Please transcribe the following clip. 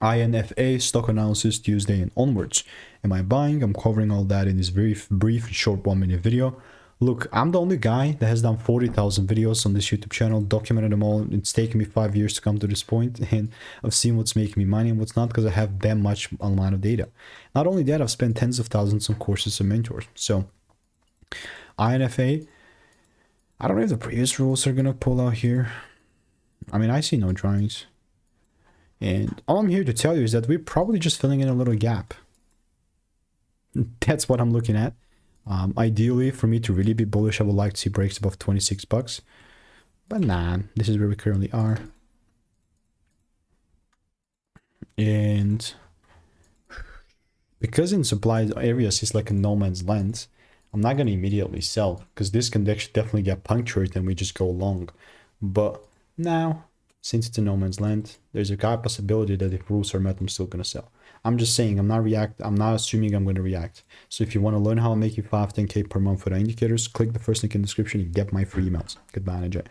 INFA stock analysis Tuesday and onwards. Am I buying? I'm covering all that in this very brief, short 1-minute video. Look, I'm the only guy that has done 40,000 videos on this YouTube channel, documented them all. It's taken me 5 years to come to this point, and I've seen what's making me money and what's not, because I have that much amount of data. Not only that, I've spent tens of thousands on courses and mentors. So INFA, I don't know if the previous rules are gonna pull out here. I mean, I see no drawings. And all I'm here to tell you is that we're probably just filling in a little gap. That's what I'm looking at. Ideally, for me to really be bullish, I would like to see breaks above 26 bucks. But nah, this is where we currently are. And because in supply areas it's like a no man's land, I'm not going to immediately sell, because this can definitely get punctured and we just go long. But now, since it's a no man's land, there's a high possibility that if rules are met, I'm still going to sell. I'm just saying, I'm not assuming I'm going to react. So if you want to learn how I'm making 5-10K per month for the indicators, click the first link in the description and get my free emails. Goodbye and enjoy.